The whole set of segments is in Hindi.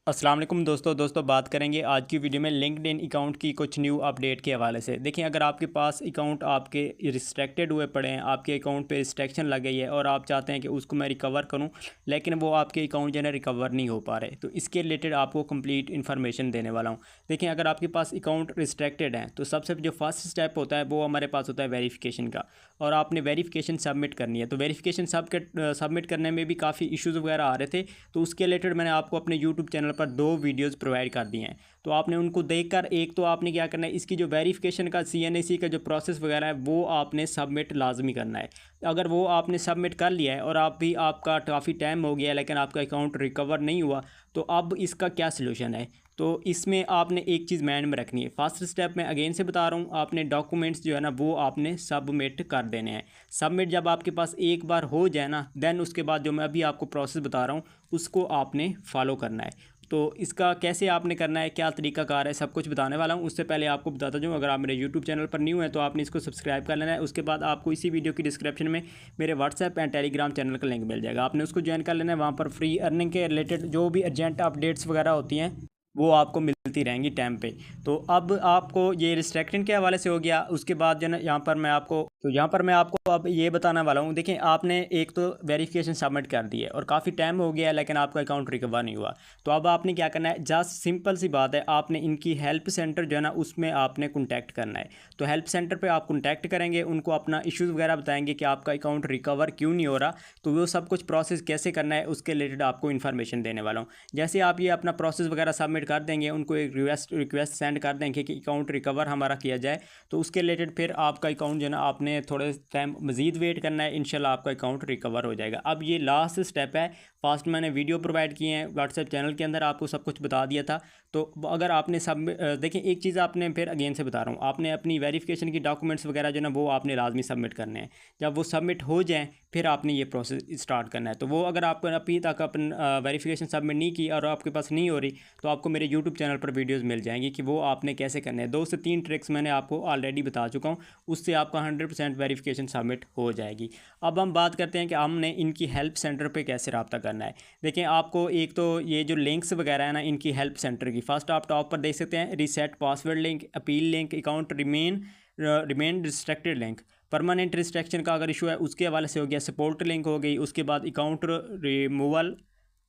अस्सलाम वालेकुम दोस्तों बात करेंगे आज की वीडियो में लिंक्डइन अकाउंट की कुछ न्यू अपडेट के हवाले से। देखिए, अगर आपके पास अकाउंट आपके रिस्ट्रिक्टेड हुए पड़े हैं, आपके अकाउंट पे रिस्ट्रिक्शन लग गई है और आप चाहते हैं कि उसको मैं रिकवर करूं, लेकिन वो आपके अकाउंट जो है रिकवर नहीं हो पा रहे, तो इसके रिलेटेड आपको कंप्लीट इन्फॉर्मेशन देने वाला हूं। देखिए, अगर आपके पास अकाउंट रिस्ट्रिक्टेड है तो सबसे जो फर्स्ट स्टेप होता है वो हमारे पास होता है वेरिफिकेशन का, और आपने वेरिफिकेशन सबमिट करनी है। तो वेरिफिकेशन सबमिट करने में भी काफ़ी इशूज़ वगैरह आ रहे थे, तो उसके रिलेटेड मैंने आपको अपने यूट्यूब चैनल पर 2 वीडियोस प्रोवाइड कर दिए हैं। तो आपने उनको देखकर एक तो आपने क्या करना है, इसकी जो वेरिफिकेशन का CNAC का जो प्रोसेस वगैरह है वो आपने सबमिट लाजमी करना है। अगर वो आपने सबमिट कर लिया है और आपका काफ़ी टाइम हो गया है लेकिन आपका अकाउंट रिकवर नहीं हुआ, तो अब इसका क्या सलूशन है? तो इसमें आपने एक चीज़ माइंड में रखनी है। फर्स्ट स्टेप मैं अगेन से बता रहा हूँ, आपने डॉक्यूमेंट्स जो है ना वो आपने सबमिट कर देने हैं। सबमिट जब आपके पास एक बार हो जाए ना, देन उसके बाद जो मैं अभी आपको प्रोसेस बता रहा हूँ उसको आपने फॉलो करना है। तो इसका कैसे आपने करना है, क्या तरीकाकार है, सब कुछ बताने वाला हूँ। उससे पहले आपको बताता जाऊँ, अगर आप मेरे यूट्यूब चैनल पर न्यू हैं तो आपने इसको सब्सक्राइब कर लेना है। उसके बाद आपको इसी वीडियो की डिस्क्रिप्शन में मेरे व्हाट्सएप एंड टेलीग्राम चैनल का लिंक मिल जाएगा, आपने उसको ज्वाइन कर लेना है। वहाँ पर फ्री अर्निंग के रिलेटेड जो भी अर्जेंट अपडेट्स वगैरह होती हैं वो आपको मिलती रहेंगी टाइम पे। तो अब आपको ये रिस्ट्रिक्शन के हवाले से हो गया। उसके बाद जो है ना यहाँ पर मैं आपको अब ये बताने वाला हूँ। देखिए, आपने एक तो वेरिफिकेशन सबमिट कर दी है और काफ़ी टाइम हो गया है लेकिन आपका अकाउंट रिकवर नहीं हुआ। तो अब आपने क्या करना है, जस्ट सिंपल सी बात है, आपने इनकी हेल्प सेंटर जो है ना उसमें आपने कॉन्टैक्ट करना है। तो हेल्प सेंटर पर आप कॉन्टैक्ट करेंगे, उनको अपना इशूज़ वगैरह बताएंगे कि आपका अकाउंट रिकवर क्यों नहीं हो रहा, तो वो सब कुछ प्रोसेस कैसे करना है उसके रिलेटेड आपको इन्फॉर्मेशन देने वाला हूँ। जैसे आप ये अपना प्रोसेस वगैरह सबमिट कर देंगे, उनको एक रिक्वेस्ट सेंड कर देंगे कि अकाउंट रिकवर हमारा किया जाए, तो उसके रिलेटेड फिर आपका अकाउंट जो है ना आपने थोड़े टाइम मज़ीद वेट करना है, इंशाल्लाह आपका अकाउंट रिकवर हो जाएगा। अब ये लास्ट स्टेप है। फास्ट मैंने वीडियो प्रोवाइड किए हैं व्हाट्सएप चैनल के अंदर, आपको सब कुछ बता दिया था। तो अगर आपने सब देखिए, एक चीज़ आपने फिर अगेन से बता रहा हूँ, आपने अपनी वेरिफिकेशन की डॉक्यूमेंट्स वगैरह जो ना वो आपने लाजमी सबमिट करने हैं। जब वो सबमिट हो जाएँ फिर आपने ये प्रोसेस स्टार्ट करना है। तो वो अगर आपको अभी तक अपन वेरिफिकेशन सबमिट नहीं की और आपके पास नहीं हो रही, तो आपको मेरे यूट्यूब चैनल पर वीडियोस मिल जाएंगी कि वो आपने कैसे करने हैं। 2 से 3 ट्रिक्स मैंने आपको ऑलरेडी बता चुका हूँ, उससे आपका 100% वेरिफिकेशन सबमिट हो जाएगी। अब हम बात करते हैं कि हमने इनकी हेल्प सेंटर पे कैसे रब्ता करना है। देखिए, आपको एक तो ये जो लिंक्स वगैरह है ना इनकी हेल्प सेंटर की, फर्स्ट आप टॉप पर देख सकते हैं, reset password link, appeal link, account remain restricted link, permanent restriction का अगर इशू है उसके हवाले से हो गया, सपोर्ट लिंक हो गई। उसके बाद अकाउंट रिमूवल,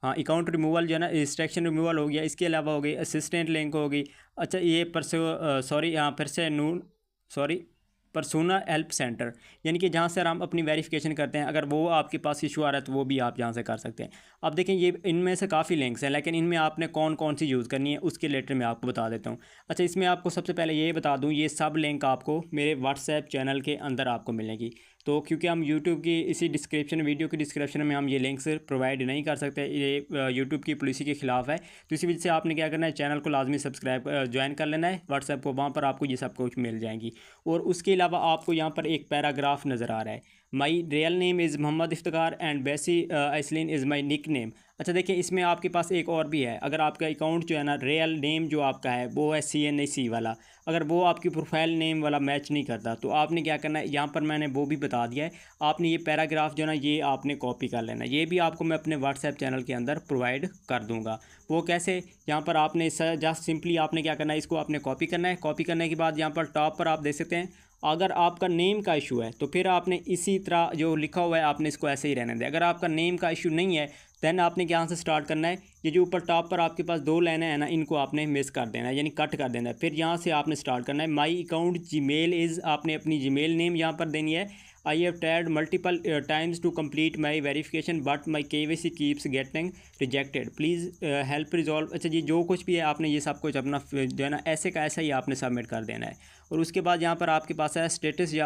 हाँ अकाउंट रिमूवल जो है ना रिस्ट्रिक्शन रिमूवल हो गया। इसके अलावा हो गई असिस्टेंट लिंक हो गई। अच्छा, ये सॉरी यहाँ फिर से नून सॉरी परसोना हेल्प सेंटर, यानी कि जहाँ से हम अपनी वेरिफिकेशन करते हैं, अगर वो आपके पास इशू आ रहा है तो वो भी आप यहाँ से कर सकते हैं। अब देखें, ये इनमें से काफ़ी लिंक्स हैं लेकिन इनमें आपने कौन कौन सी यूज़ करनी है उसके रिलेटेड मैं आपको बता देता हूँ। अच्छा, इसमें आपको सबसे पहले ये बता दूँ, ये सब लिंक आपको मेरे व्हाट्सएप चैनल के अंदर आपको मिलेगी। तो क्योंकि हम यूट्यूब की इसी वीडियो की डिस्क्रिप्शन में हम ये लिंक्स प्रोवाइड नहीं कर सकते, ये यूट्यूब की पॉलिसी के ख़िलाफ़ है। तो इसी वजह से आपने क्या करना है, चैनल को लाजमी सब्सक्राइब ज्वाइन कर लेना है व्हाट्सएप को, वहाँ पर आपको ये सब कुछ मिल जाएंगी। और उसके अलावा आपको यहाँ पर एक पैराग्राफ नज़र आ रहा है, my real name is Mohammad Iftikhar and Bessie Aislin is my nick name. अच्छा देखिए, इसमें आपके पास एक और भी है, अगर आपका अकाउंट जो है ना रियल नेम जो आपका है वो है CNAC वाला, अगर वो आपकी प्रोफाइल नेम वाला मैच नहीं करता तो आपने क्या करना है, यहाँ पर मैंने वो भी बता दिया है। आपने ये पैराग्राफ जो है ना ये आपने कॉपी कर लेना है, ये भी आपको मैं अपने व्हाट्सएप चैनल के अंदर प्रोवाइड कर दूँगा। वो कैसे, यहाँ पर आपने जस्ट सिंपली आपने क्या करना है, इसको आपने कॉपी करना है। कॉपी करने के बाद यहाँ पर टॉप पर आप देख सकते हैं, अगर आपका नेम का इशू है तो फिर आपने इसी तरह जो लिखा हुआ है आपने इसको ऐसे ही रहने दें। अगर आपका नेम का इशू नहीं है दैन आपने यहाँ से स्टार्ट करना है, ये जो ऊपर टॉप पर आपके पास 2 लाइनें हैं ना इनको आपने मिस कर देना है, यानी कट कर देना है। फिर यहाँ से आपने स्टार्ट करना है, माई अकाउंट जीमेल इज़, आपने अपनी जीमेल नेम यहाँ पर देनी है। I have tried multiple times to complete my verification but my KYC keeps getting rejected, please help resolve. अच्छा जी, जो कुछ भी है आपने ये सब कुछ अपना जो है ना ऐसे का ऐसा ही आपने सबमिट कर देना है। और उसके बाद यहाँ पर आपके पास है स्टेटस या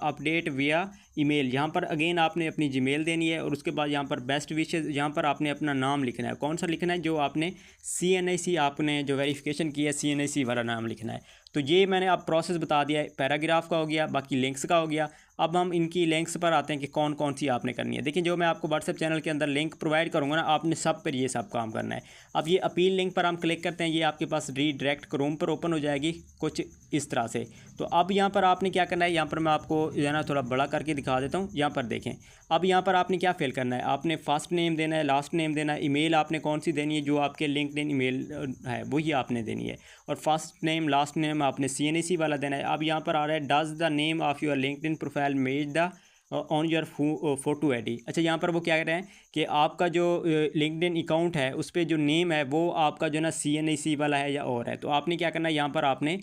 अपडेट विया ईमेल, यहाँ पर अगेन आपने अपनी जीमेल देनी है। और उसके बाद यहाँ पर बेस्ट विशेज़, यहाँ पर आपने अपना नाम लिखना है। कौन सा लिखना है, जो आपने CNAC आपने जो वेरिफिकेशन की है CNAC वाला नाम लिखना है। तो ये मैंने अब प्रोसेस बता दिया है, पैराग्राफ का हो गया, बाकी लिंक्स का हो गया। अब हम इनकी लिंक्स पर आते हैं कि कौन कौन सी आपने करनी है। देखिए, जो मैं आपको व्हाट्सएप चैनल के अंदर लिंक प्रोवाइड करूँगा ना, आपने सब पर ये सब काम करना है। अब ये अपील लिंक पर हम क्लिक करते हैं, ये आपके पास रीडायरेक्ट क्रोम पर ओपन हो जाएगी कुछ इस तरह से। तो अब यहाँ पर आपने क्या करना है, यहाँ पर मैं आपको जो है ना थोड़ा बड़ा करके दिखा देता हूँ। यहाँ पर देखें, अब यहाँ पर आपने क्या फिल करना है, आपने फर्स्ट नेम देना है, लास्ट नेम देना है, ईमेल आपने कौन सी देनी है, जो आपके लिंक्डइन ईमेल है वही आपने देनी है, और फर्स्ट नेम लास्ट नेम आपने CNAC वाला देना है। अब यहाँ पर आ रहा है does the name of your LinkedIn profile match the on your photo ID। अच्छा, यहाँ पर वो क्या कह रहे हैं कि आपका जो लिंक्डइन अकाउंट है उस पर जो नेम है वो आपका जो ना CNAC वाला है या और है। तो आपने क्या करना है, यहाँ पर आपने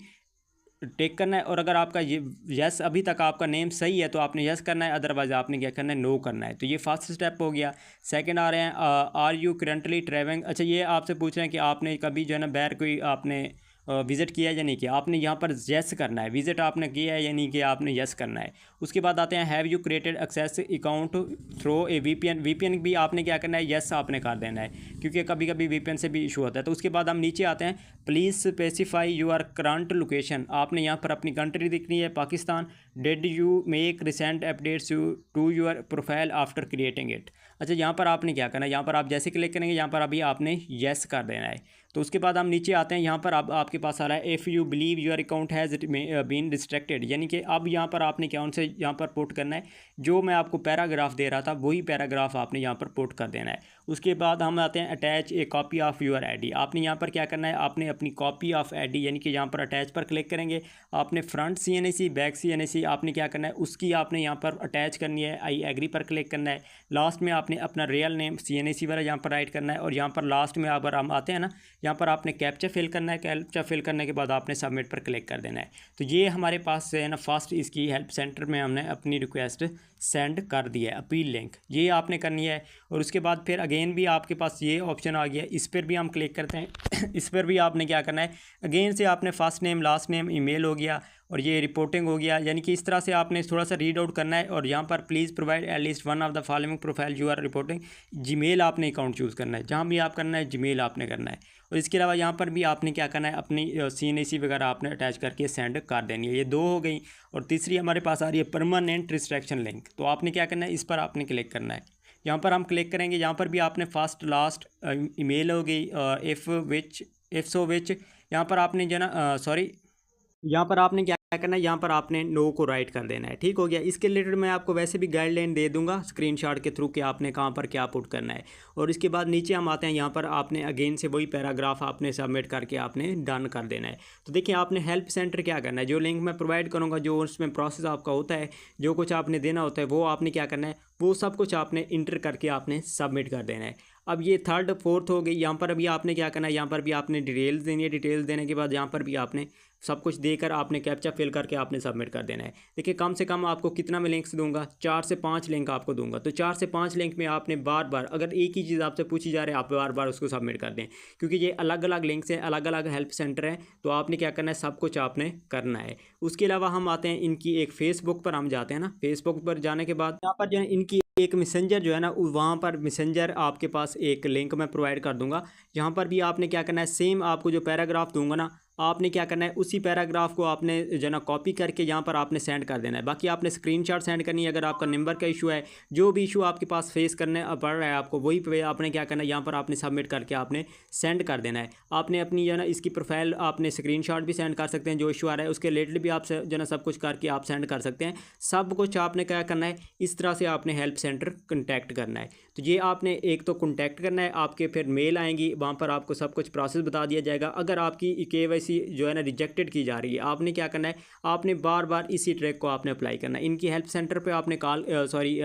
टिक करना है, और अगर आपका ये यस अभी तक आपका नेम सही है तो आपने यस करना है, अदरवाइज आपने क्या करना है, नो करना है। तो ये फर्स्ट स्टेप हो गया। सेकंड आ रहे हैं आर यू करंटली ट्रैवलिंग। अच्छा, ये आपसे पूछ रहे हैं कि आपने कभी जो है ना बाहर कोई आपने विज़िट किया है या नहीं किया। आपने यहाँ पर यस करना है, विज़िट आपने किया है या नहीं किया, आपने यस करना है। उसके बाद आते हैं have you created access account through a VPN। VPN भी आपने क्या करना है, यस आपने कर देना है, क्योंकि कभी कभी VPN से भी इशू होता है। तो उसके बाद हम नीचे आते हैं, please specify your current location. आपने यहाँ पर अपनी कंट्री दिखनी है, Pakistan. Did you make recent updates to your profile after creating it. अच्छा, यहाँ पर आपने क्या करना है, यहाँ पर आप जैसे क्लिक करेंगे यहाँ पर अभी आपने यस कर देना है। तो उसके बाद हम नीचे आते हैं, यहाँ पर अब आपके पास आ रहा है if you believe your account has been restricted, यानी कि अब यहाँ पर आपने क्या उनसे यहाँ पर पुट करना है, जो मैं आपको पैराग्राफ दे रहा था वही पैराग्राफ आपने यहाँ पर पुट कर देना है। उसके बाद हम आते हैं attach A copy of your ID। आपने यहाँ पर क्या करना है, आपने अपनी कॉपी ऑफ़ ID यानी कि यहाँ पर अटैच पर क्लिक करेंगे, आपने फ्रंट CNAC बैक CNAC आपने क्या करना है, उसकी आपने यहाँ पर अटैच करनी है, आई एग्री पर क्लिक करना है। लास्ट में आपने अपना रियल नेम CNAC वाला यहाँ पर राइट करना है, और यहाँ पर लास्ट में अगर हम आते हैं ना, यहाँ पर आपने कैप्चा फिल करना है, कैप्चा फिल करने के बाद आपने सबमिट पर क्लिक कर देना है। तो ये हमारे पास है ना फर्स्ट इसकी हेल्प सेंटर में हमने अपनी रिक्वेस्ट सेंड कर दिया है, अपील लिंक ये आपने करनी है। और उसके बाद फिर अगेन भी आपके पास ये ऑप्शन आ गया, इस पर भी हम क्लिक करते हैं इस पर भी आपने क्या करना है, अगेन से आपने first name last name email हो गया और ये रिपोर्टिंग हो गया, यानी कि इस तरह से आपने थोड़ा सा रीड आउट करना है। और यहाँ पर please provide at least one of the following profile you are reporting. Gmail आपने अकाउंट चूज़ करना है, जहाँ भी आप करना है जीमेल आपने करना है। और इसके अलावा यहाँ पर भी आपने क्या करना है, अपनी CNAC वगैरह आपने अटैच करके सेंड कर देनी है। ये दो हो गई। और तीसरी हमारे पास आ रही है परमानेंट रिस्ट्रिक्शन लिंक। तो आपने क्या करना है, इस पर आपने क्लिक करना है। यहाँ पर हम क्लिक करेंगे, यहाँ पर भी आपने फर्स्ट लास्ट ईमेल हो गई, इफ़ सो विच यहाँ पर आपने जो ना यहाँ पर आपने क्या करना है, यहाँ पर आपने नो को राइट कर देना है। ठीक हो गया। इसके रिलेटेड मैं आपको वैसे भी गाइडलाइन दे दूंगा स्क्रीनशॉट के थ्रू कि आपने कहाँ पर क्या पुट करना है। और इसके बाद नीचे हम आते हैं, यहाँ पर आपने अगेन से वही पैराग्राफ आपने सबमिट करके आपने डन कर देना है। तो देखिए आपने हेल्प सेंटर क्या करना है, जो लिंक मैं प्रोवाइड करूँगा, जो उसमें प्रोसेस आपका होता है, जो कुछ आपने देना होता है वो आपने क्या करना है, वो सब कुछ आपने इंटर करके आपने सबमिट कर देना है। अब ये थर्ड फोर्थ हो गई। यहाँ पर अभी आपने क्या करना है, यहाँ पर भी आपने डिटेल्स देनी है। डिटेल्स देने के बाद यहाँ पर भी आपने सब कुछ देकर आपने कैप्चा फिल करके आपने सबमिट कर देना है। देखिए कम से कम आपको कितना मैं लिंक्स दूंगा, 4 से 5 लिंक आपको दूंगा। तो 4 से 5 लिंक में आपने बार बार अगर एक ही चीज़ आपसे पूछी जा रही है, आप बार बार उसको सबमिट कर दें, क्योंकि ये अलग अलग लिंक्स हैं, अलग अलग हेल्प सेंटर हैं। तो आपने क्या करना है, सब कुछ आपने करना है। उसके अलावा हम आते हैं इनकी एक फेसबुक पर, हम जाते हैं ना, फेसबुक पर जाने के बाद यहाँ पर जो है इनकी एक मैसेंजर जो है ना, वहाँ पर मैसेंजर आपके पास एक लिंक मैं प्रोवाइड कर दूंगा। यहाँ पर भी आपने क्या करना है, सेम आपको जो पैराग्राफ दूंगा ना, आपने क्या करना है, उसी पैराग्राफ को आपने जो ना कॉपी करके यहाँ पर आपने सेंड कर देना है। बाकी आपने स्क्रीनशॉट सेंड करनी है। अगर आपका नंबर का इशू है, जो भी इशू आपके पास फेस करने पड़ रहा है आपको, वही पे आपने क्या करना है, यहाँ पर आपने सबमिट करके आपने सेंड कर देना है। आपने अपनी जो है ना इसकी प्रोफाइल आपने स्क्रीनशॉट भी सेंड कर सकते हैं, जो इशू आ रहा है उसके रिलेटेड भी आप जो ना सब कुछ करके आप सेंड कर सकते हैं। सब कुछ आपने क्या करना है, इस तरह से आपने हेल्प सेंटर कॉन्टैक्ट करना है। तो ये आपने एक तो कॉन्टैक्ट करना है, आपके फिर मेल आएंगी, वहाँ पर आपको सब कुछ प्रोसेस बता दिया जाएगा। अगर आपकी KYC जो है ना रिजेक्टेड की जा रही है, आपने क्या करना है, आपने बार बार इसी ट्रैक को आपने अप्लाई करना है। इनकी हेल्प सेंटर पे आपने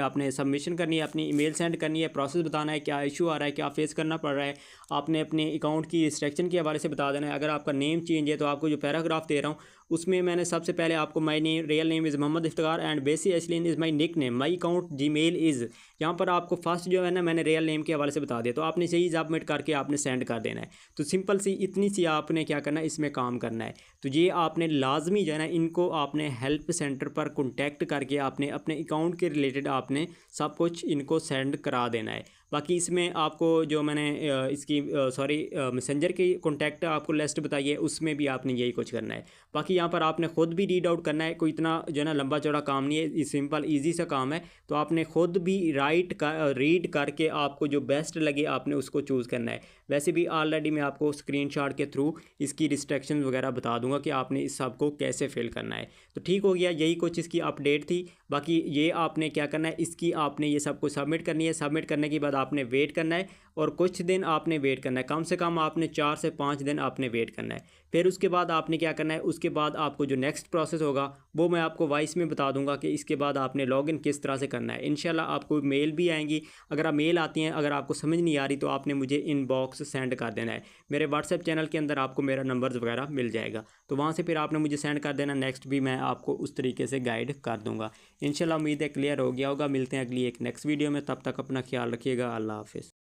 आपने सबमिशन करनी है, अपनी ईमेल सेंड करनी है, प्रोसेस बताना है, क्या इशू आ रहा है, क्या फेस करना पड़ रहा है। आपने अपने अकाउंट की रिस्ट्रिक्शन के हवाले से बता देना है। अगर आपका नेम चेंज है तो आपको जो पैराग्राफ दे रहा हूँ उसमें मैंने सबसे पहले आपको my name real name is Mohammad Iftikhar and Bessie Aslin is my nickname, my account Gmail is, यहाँ पर आपको फर्स्ट जो है ना मैंने रियल नेम के हवाले से बता दिया। तो आपने सही सबमिट करके आपने सेंड कर देना है। तो सिंपल सी इतनी सी आपने क्या करना है, इसमें काम करना है। तो ये आपने लाजमी जो है ना, इनको आपने हेल्प सेंटर पर कॉन्टैक्ट करके आपने अपने अकाउंट के रिलेटेड आपने सब कुछ इनको सेंड करा देना है। बाकी इसमें आपको जो मैंने इसकी मैसेंजर की कॉन्टैक्ट आपको लिस्ट बताई है, उसमें भी आपने यही कुछ करना है। बाकी यहाँ पर आपने ख़ुद भी रीड आउट करना है, कोई इतना जो है ना लंबा चौड़ा काम नहीं है, सिंपल ईजी सा काम है। तो आपने ख़ुद भी रीड करके आपको जो बेस्ट लगे आपने उसको चूज़ करना है। वैसे भी ऑलरेडी मैं आपको स्क्रीनशॉट के थ्रू इसकी रिस्ट्रिक्शन वगैरह बता दूंगा कि आपने इस सब को कैसे फिल करना है। तो ठीक हो गया, यही कुछ इसकी अपडेट थी। बाकी ये आपने क्या करना है, इसकी आपने ये सब कुछ सबमिट करनी है। सबमिट करने के बाद आपने वेट करना है और कुछ दिन आपने वेट करना है, कम से कम आपने 4 से 5 दिन आपने वेट करना है। फिर उसके बाद आपने क्या करना है, उसके बाद आपको जो नेक्स्ट प्रोसेस होगा वो मैं आपको वॉइस में बता दूंगा कि इसके बाद आपने लॉगिन किस तरह से करना है। इंशाल्लाह आपको मेल भी आएंगी। अगर आप मेल आती हैं, अगर आपको समझ नहीं आ रही तो आपने मुझे इनबॉक्स सेंड कर देना है। मेरे व्हाट्सएप चैनल के अंदर आपको मेरा नंबर्स वगैरह मिल जाएगा, तो वहाँ से फिर आपने मुझे सेंड कर देना। नेक्स्ट भी मैं आपको उस तरीके से गाइड कर दूँगा। इंशाल्लाह उम्मीद है क्लियर हो गया होगा। मिलते हैं अगली एक नेक्स्ट वीडियो में, तब तक अपना ख्याल रखिएगा। अल्लाह हाफिज़।